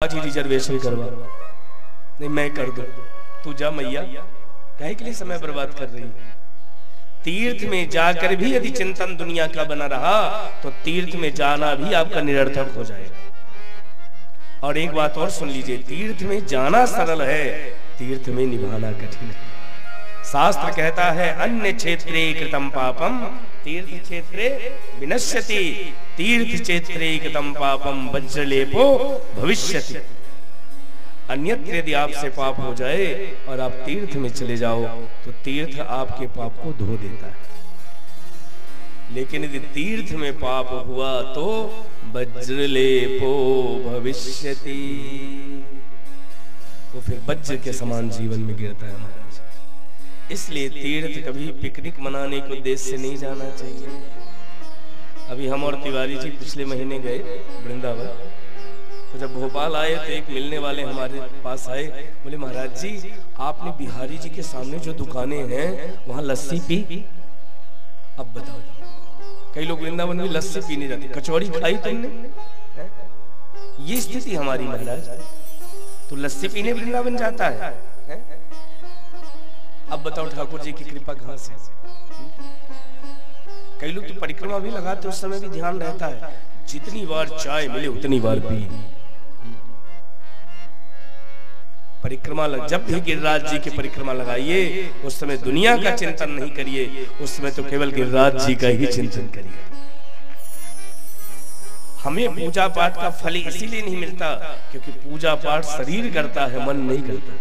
जी reservation करवा, नहीं मैं कर दूं, तू जा मैया, काहे के लिए समय बर्बाद कर रही है। तीर्थ में जाकर भी यदि चिंतन दुनिया का बना रहा तो तीर्थ में जाना भी आपका निरर्थक हो जाएगा। और एक बात और सुन लीजिए, तीर्थ में जाना सरल है, तीर्थ में निभाना कठिन है। शास्त्र कहता है अन्य क्षेत्रे कृतम पापम तीर्थ क्षेत्रे विनश्यति, तीर्थ क्षेत्रे कृतम पापम वज्रलेपो भविष्यति। अन्यत्र यदि आपसे पाप हो जाए और आप तीर्थ में चले जाओ तो तीर्थ आपके पाप को धो देता है, लेकिन यदि तीर्थ में पाप हुआ तो वज्रलेपो भविष्यति, वो फिर वज्र के समान जीवन में गिरता है महाराज। इसलिए तीर्थ कभी पिकनिक मनाने के उद्देश्य से नहीं जाना चाहिए। अभी हम और तिवारी जी पिछले महीने गए वृंदावन, तो जब भोपाल आए तो एक मिलने वाले हमारे पास आए, बोले महाराज जी आपने बिहारी जी के सामने जो दुकानें हैं वहां लस्सी पी? अब बताओ, कई लोग वृंदावन में लस्सी पीने जाते, कचौड़ी खाई तुमने? ये स्थिति हमारी महाराज, तो लस्सी पीने वृंदावन जाता है? अब बताओ ठाकुर जी की कृपा कहां से? कई लोग तो परिक्रमा भी लगाते, उस समय भी ध्यान रहता है जितनी बार चाय मिले उतनी बार पी। परिक्रमा जब भी गिरिराज जी की परिक्रमा लगाइए उस समय दुनिया का चिंतन नहीं करिए, उस समय तो केवल गिरिराज जी का ही चिंतन करिए। हमें पूजा पाठ का फल इसीलिए नहीं मिलता क्योंकि पूजा पाठ शरीर करता है, मन नहीं करता।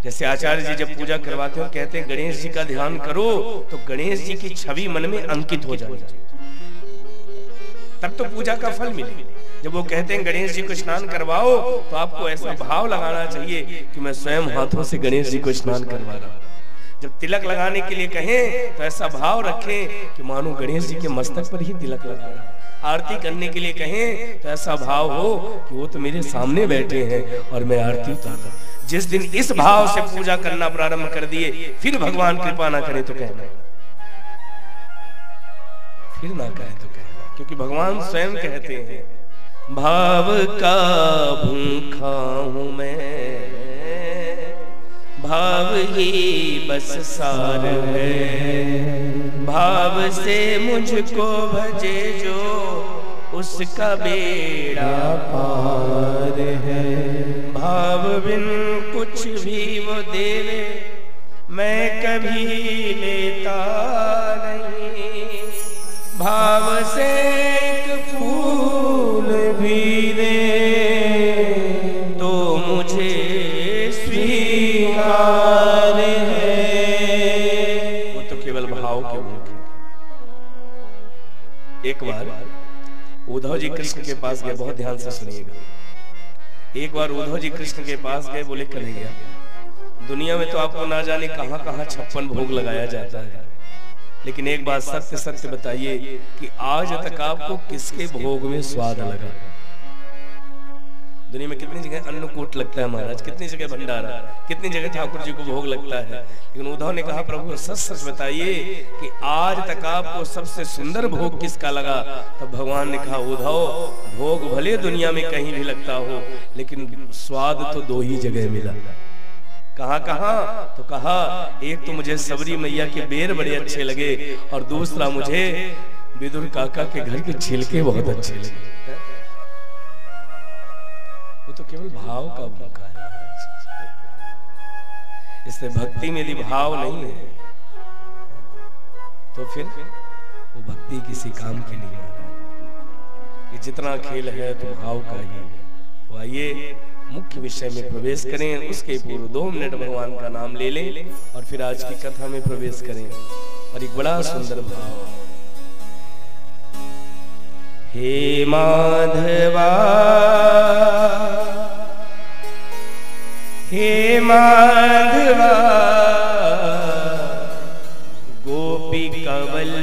जैसे आचार्य जी जब पूजा करवाते हो कहते हैं गणेश जी का ध्यान करो तो गणेश जी की छवि मन में अंकित हो जाए, तब तो पूजा का फल मिले। जब वो कहते हैं गणेश जी को स्नान करवाओ तो आपको ऐसा भाव लगाना चाहिए कि मैं स्वयं हाथों से गणेश जी को स्नान करवा रहा हूं। जब तिलक लगाने के लिए कहें तो ऐसा भाव रखें कि मानो गणेश जी के मस्तक पर ही तिलक लगा रहा हूं। आरती करने के लिए कहें तो ऐसा भाव हो कि वो तो मेरे सामने बैठे हैं और मैं आरती उतार रहा हूं। जिस दिन इस भाव से पूजा करना प्रारंभ कर दिए फिर भगवान कृपा ना करे तो कहना, फिर ना कहे तो कहना, क्योंकि भगवान स्वयं कहते हैं भाव का भूखा हूं मैं, भाव ही बस सार है, भाव से मुझको भजे जो उसका बेड़ा पार है, भाव बिन कुछ भी वो देवे मैं कभी लेता नहीं, भाव से एक फूल भी दे तो मुझे स्वीकार है। वो तो केवल भाव के भूखे। एक बार उद्धव जी कृष्ण के पास गए, बहुत ध्यान से सुनिएगा। एक बार उद्धव जी कृष्ण के पास गए, बोले कन्हैया दुनिया में तो आपको ना जाने कहां कहां 56 भोग लगाया जाता है, लेकिन एक बात सत्य सत्य बताइए कि आज तक आपको किसके भोग में स्वाद लगा? दुनिया में कितनी जगह अन्नकूट लगता है महाराज, कितनी जगह भंडारा, कितनी जगह ठाकुर जी को भोग लगता है, लेकिन उद्धव ने कहा प्रभु सच सच बताइए कि आज तक आपको सबसे सुंदर भोग किसका लगा? तब भगवान ने कहा उद्धव भोग भले दुनिया में कहीं भी लगता हो लेकिन स्वाद तो 2 ही जगह मिला। कहा तो कहा एक तो मुझे सबरी मैया के बेर बड़े अच्छे लगे और दूसरा मुझे विदुर काका के घर के छिलके बहुत अच्छे लगे। वो तो केवल भाव का भूखा है। इसलिए भक्ति में यदि भाव नहीं है तो फिर वो भक्ति किसी काम की नहीं है। ये जितना खेल है तो भाव का ही है। तो आइए मुख्य विषय में प्रवेश करें, उसके पूर्व 2 मिनट भगवान का नाम ले लें और फिर आज की कथा में प्रवेश करें। और एक बड़ा सुंदर भाव, हे माधवा हे माधवा गोपी कवल